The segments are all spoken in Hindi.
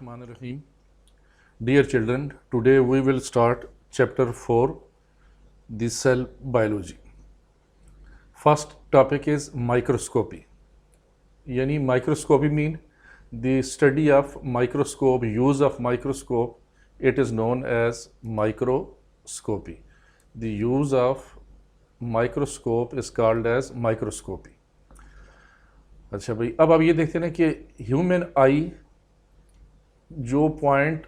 Bismillahirrahmanirrahim. Dear children, today we will start chapter 4, the cell biology. First topic is microscopy. Yani microscopy mean the study of microscope, use of microscope. It is known as microscopy. The use of microscope is called as microscopy. अच्छा भाई, अब आप ये देखते हैं ना कि ह्यूमन आई जो पॉइंट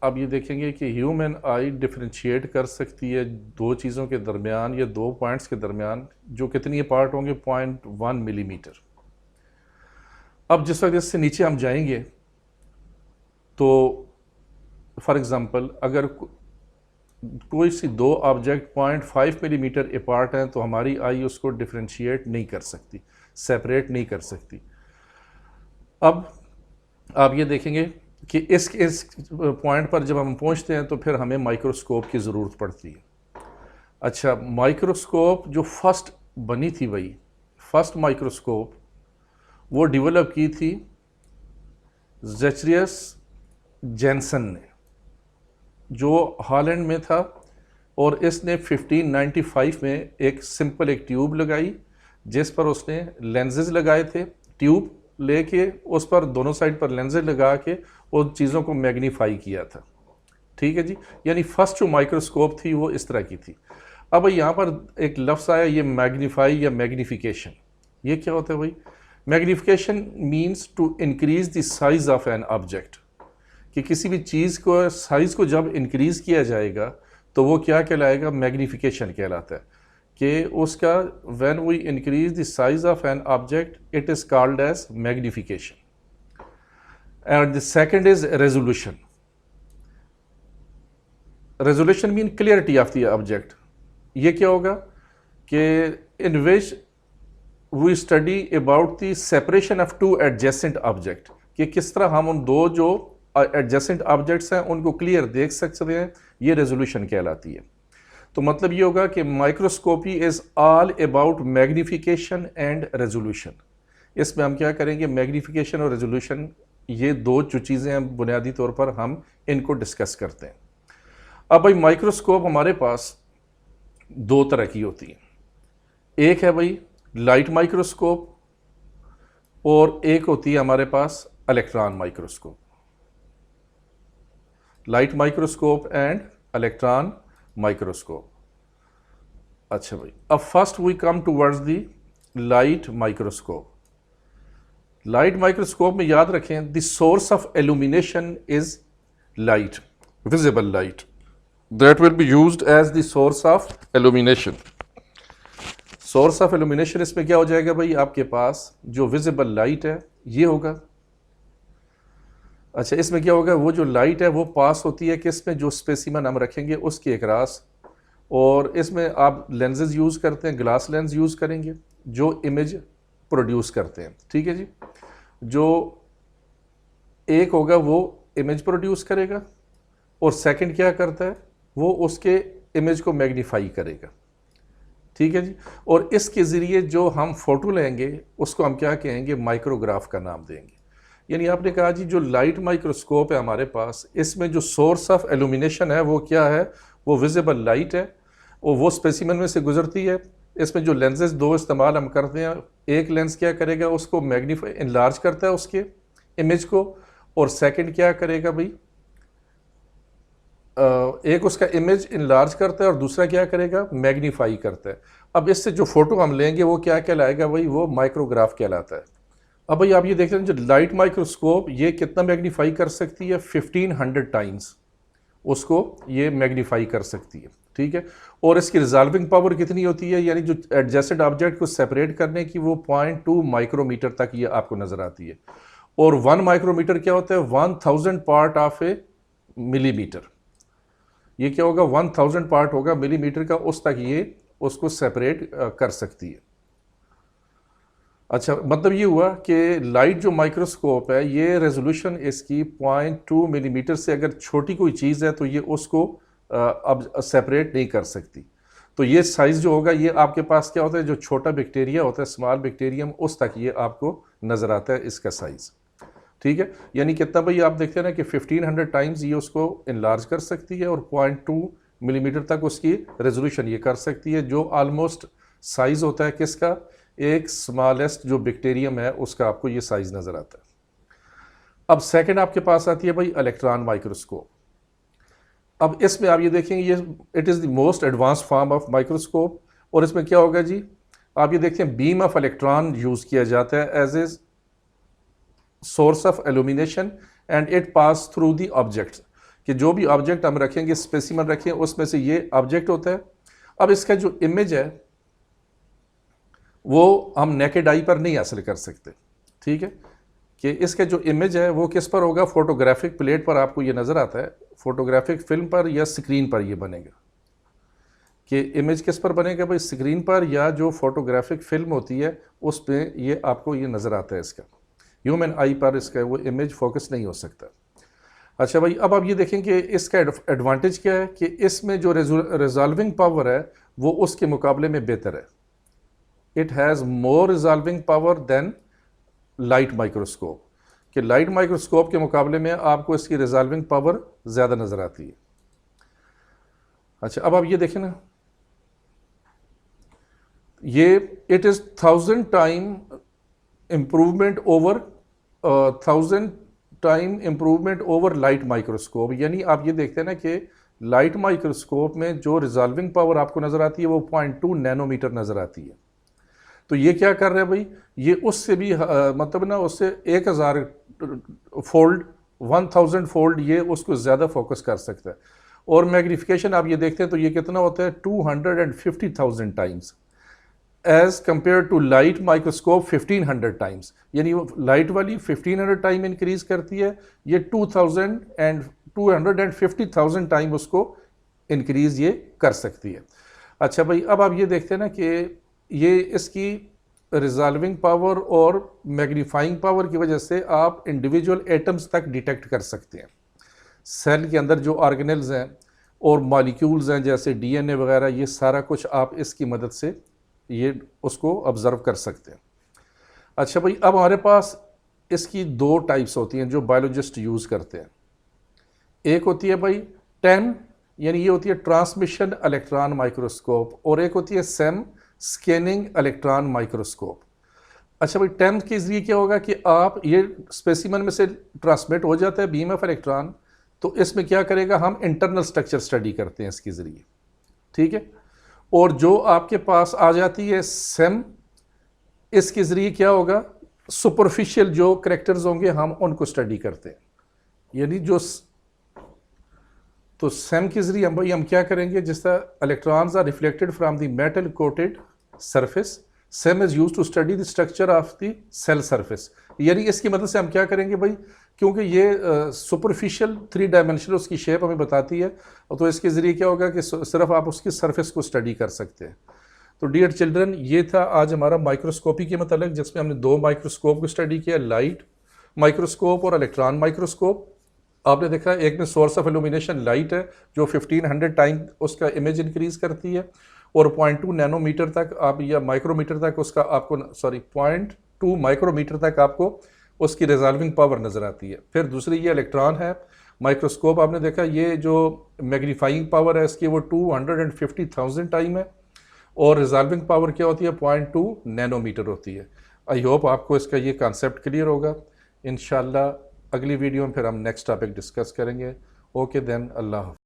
अब ये देखेंगे कि ह्यूमन आई डिफ्रेंशिएट कर सकती है दो चीज़ों के दरमियान या दो पॉइंट्स के दरमियान जो कितनी पार्ट होंगे 0.1 मिलीमीटर। अब जिस वक्त इससे नीचे हम जाएंगे तो फॉर एग्ज़ाम्पल अगर कोई सी दो ऑब्जेक्ट 0.5 मिलीमीटर अपार्ट हैं तो हमारी आई उसको डिफ्रेंशिएट नहीं कर सकती, सेपरेट नहीं कर सकती। अब आप ये देखेंगे कि इस पॉइंट पर जब हम पहुंचते हैं तो फिर हमें माइक्रोस्कोप की ज़रूरत पड़ती है। अच्छा, माइक्रोस्कोप जो फर्स्ट बनी थी भाई, फर्स्ट माइक्रोस्कोप वो डेवलप की थी ज़ेचरियस जेनसन ने, जो हॉलैंड में था, और इसने 1595 में एक सिंपल एक ट्यूब लगाई जिस पर उसने लेंसेज लगाए थे। ट्यूब लेके उस पर दोनों साइड पर लेंसेज लगा के उन चीज़ों को मैग्नीफाई किया था। ठीक है जी, यानी फर्स्ट जो माइक्रोस्कोप थी वो इस तरह की थी। अब यहाँ पर एक लफ्ज़ आया ये मैग्नीफाई या मैग्निफिकेशन। ये क्या होता है भाई? Magnification means to increase the size of an object, कि किसी भी चीज़ को साइज़ को जब इंक्रीज़ किया जाएगा तो वो क्या कहलाएगा? मैग्निफिकेशन कहलाता है। कि उसका when we increase the size of an object it is called as magnification. And the second is resolution. Resolution mean clarity of the object. ये क्या होगा कि in which we study about the separation of two adjacent object, कि किस तरह हम उन दो जो एडजेसेंट ऑब्जेक्ट्स हैं उनको क्लियर देख सकते हैं, ये रेजोल्यूशन कहलाती है। तो मतलब ये होगा कि microscopy is all about magnification and resolution. इसमें हम क्या करेंगे? मैग्निफिकेशन और रेजोल्यूशन, ये दो जो चीज़ें हैं बुनियादी तौर पर हम इनको डिस्कस करते हैं। अब भाई माइक्रोस्कोप हमारे पास दो तरह की होती है। एक है भाई लाइट माइक्रोस्कोप और एक होती है हमारे पास electron microscope. Light microscope and electron microscope. अच्छा भाई, अब first we come towards the light microscope. Light microscope में याद रखें the source of illumination is light, visible light, that will be used as the source of illumination. Source of illumination इसमें क्या हो जाएगा भाई? आपके पास जो विजिबल लाइट है ये होगा। अच्छा, इसमें क्या होगा? वो जो लाइट है वो पास होती है किस में? जो स्पेसिमन हम रखेंगे उसके एकरास, और इसमें आप लेंसेज यूज़ करते हैं, ग्लास लेंस यूज़ करेंगे जो इमेज प्रोड्यूस करते हैं। ठीक है जी, जो एक होगा वो इमेज प्रोड्यूस करेगा और सेकंड क्या करता है? वो उसके इमेज को मैग्नीफाई करेगा। ठीक है जी, और इसके ज़रिए जो हम फोटो लेंगे उसको हम क्या कहेंगे? माइक्रोग्राफ का नाम देंगे। यानी आपने कहा जी जो लाइट माइक्रोस्कोप है हमारे पास, इसमें जो सोर्स ऑफ इल्यूमिनेशन है वो क्या है? वो विजिबल लाइट है और वो स्पेसिमन में से गुजरती है। इसमें जो लेंसेज दो इस्तेमाल हम करते हैं, एक लेंस क्या करेगा? उसको मैग्नीफाई इनलार्ज करता है उसके इमेज को, और सेकंड क्या करेगा भाई? एक उसका इमेज इनलार्ज करता है और दूसरा क्या करेगा? मैग्नीफाई करता है। अब इससे जो फोटो हम लेंगे वो क्या कहलाएगा भाई? वो माइक्रोग्राफ कहलाता है। अब भाई आप ये देखते हैं जो लाइट माइक्रोस्कोप ये कितना मैग्नीफाई कर सकती है? 1500 टाइम्स उसको ये मैग्नीफाई कर सकती है। ठीक है, और इसकी रिजॉल्विंग पावर कितनी होती है? यानी जो एडजेसेंट ऑब्जेक्ट को सेपरेट करने की वो 0.2 माइक्रोमीटर तक ये आपको नज़र आती है। और 1 माइक्रोमीटर क्या होता है? 1000 पार्ट ऑफ ए मिलीमीटर। ये क्या होगा? 1000 पार्ट होगा मिलीमीटर का, उस तक ये उसको सेपरेट कर सकती है। अच्छा, मतलब ये हुआ कि लाइट जो माइक्रोस्कोप है ये रेजोल्यूशन इसकी 0.2 मिलीमीटर से अगर छोटी कोई चीज़ है तो ये उसको अब सेपरेट नहीं कर सकती। तो ये साइज़ जो होगा ये आपके पास क्या होता है? जो छोटा बैक्टीरिया होता है, स्मॉल बैक्टीरियम, उस तक ये आपको नज़र आता है इसका साइज़। ठीक है, यानी कितना भाई आप देखते हैं ना कि 1500 टाइम्स ये उसको इनलार्ज कर सकती है और 0.2 मिलीमीटर तक उसकी रेजोल्यूशन ये कर सकती है, जो ऑलमोस्ट साइज होता है किसका, एक स्मॉलेस्ट जो बैक्टीरियम है उसका आपको ये साइज नज़र आता है। अब सेकंड आपके पास आती है भाई इलेक्ट्रॉन माइक्रोस्कोप। अब इसमें आप ये देखेंगे ये it is the most advance form of microscope, और इसमें क्या होगा जी, आप ये देखते हैं बीम ऑफ इलेक्ट्रॉन यूज़ किया जाता है as a source of illumination and it pass through the objects, कि जो भी ऑब्जेक्ट हम रखेंगे, स्पेसिमन रखें, उसमें से ये ऑब्जेक्ट होता है। अब इसका जो इमेज है वो हम नेकेड आई पर नहीं हासिल कर सकते, ठीक है, कि इसका जो इमेज है वो किस पर होगा, फोटोग्राफिक प्लेट पर आपको ये नज़र आता है, फोटोग्राफिक फिल्म पर या स्क्रीन पर ये बनेगा, कि इमेज किस पर बनेगा भाई, स्क्रीन पर, या जो फोटोग्राफिक फिल्म होती है उस पर ये आपको ये नज़र आता है। इसका ह्यूमन आई पर इसका वो इमेज फोकस नहीं हो सकता। अच्छा भाई, अब आप ये देखें कि इसका एडवांटेज क्या है, कि इसमें जो रिजॉल्विंग पावर है वो उसके मुकाबले में बेहतर है। It has more resolving power than light microscope, कि लाइट माइक्रोस्कोप के मुकाबले में आपको इसकी रिजॉल्विंग पावर ज़्यादा नज़र आती है। अच्छा, अब आप ये देखें ना, ये it is 1000 time improvement over 1000 time improvement over light microscope, यानी आप ये देखते हैं ना कि लाइट माइक्रोस्कोप में जो रिजॉल्विंग पावर आपको नज़र आती है वो 0.2 नैनोमीटर नज़र आती है। तो ये क्या कर रहा है भाई, ये उससे भी मतलब ना उससे 1000 फोल्ड 1000 फोल्ड ये उसको ज़्यादा फोकस कर सकता है। और मैग्नीफिकेशन आप ये देखते हैं तो ये कितना होता है 250,000 times as compare to light microscope 1500 times, यानी वो लाइट वाली 1500 टाइम इंक्रीज करती है, ये 250,000 टाइम उसको इंक्रीज ये कर सकती है। अच्छा भाई, अब आप ये देखते हैं ना कि ये इसकी रिजॉल्विंग पावर और मैग्नीफाइंग पावर की वजह से आप इंडिविजुअल एटम्स तक डिटेक्ट कर सकते हैं। सेल के अंदर जो ऑर्गेनेल्स हैं और मॉलिक्यूल्स हैं जैसे डीएनए वगैरह, ये सारा कुछ आप इसकी मदद से ये उसको ऑब्जर्व कर सकते हैं। अच्छा भाई, अब हमारे पास इसकी दो टाइप्स होती हैं जो बायोलॉजिस्ट यूज़ करते हैं। एक होती है भाई टेम, यानी ये होती है ट्रांसमिशन इलेक्ट्रॉन माइक्रोस्कोप, और एक होती है सेम स्कैनिंग इलेक्ट्रॉन माइक्रोस्कोप। अच्छा भाई, टेम के जरिए क्या होगा कि आप ये स्पेसिमन में से ट्रांसमिट हो जाता है बीम ऑफ इलेक्ट्रॉन, तो इसमें क्या करेगा, हम इंटरनल स्ट्रक्चर स्टडी करते हैं इसके ज़रिए, ठीक है। और जो आपके पास आ जाती है सेम, इसके ज़रिए क्या होगा, सुपरफिशियल जो करेक्टर्स होंगे हम उनको स्टडी करते हैं, यानी जो तो सेम के ज़रिए हम क्या करेंगे, जिस तरह electrons are reflected from the metal coated surface, same is use to study the structure of the cell surface, यानी इसकी मदद से हम क्या करेंगे भाई, क्योंकि ये सुपरफिशियल 3 डायमेंशनल उसकी शेप हमें बताती है, तो इसके ज़रिए क्या होगा कि सिर्फ आप उसकी सरफेस को स्टडी कर सकते हैं। तो डियर चिल्ड्रन, ये था आज हमारा माइक्रोस्कोपी के मतलब, जिसमें हमने 2 माइक्रोस्कोप को स्टडी किया, लाइट माइक्रोस्कोप और इलेक्ट्रॉन माइक्रोस्कोप। आपने देखा एक में सोर्स ऑफ इल्यूमिनेशन लाइट है जो 1500 टाइम उसका इमेज इंक्रीज करती है, और 0.2 नैनोमीटर तक आप या माइक्रोमीटर तक उसका आपको 0.2 माइक्रोमीटर तक आपको उसकी रिजॉल्विंग पावर नज़र आती है। फिर दूसरी ये इलेक्ट्रॉन है माइक्रोस्कोप, आपने देखा ये जो मैग्नीफाइंग पावर है इसकी वो 250,000 टाइम है, और रिजॉल्विंग पावर क्या होती है 0.2 नैनोमीटर होती है। आई होप आपको इसका ये कॉन्सेप्ट क्लियर होगा। इंशाल्लाह अगली वीडियो में फिर हम नेक्स्ट टॉपिक डिस्कस करेंगे। ओके देन, अल्लाह।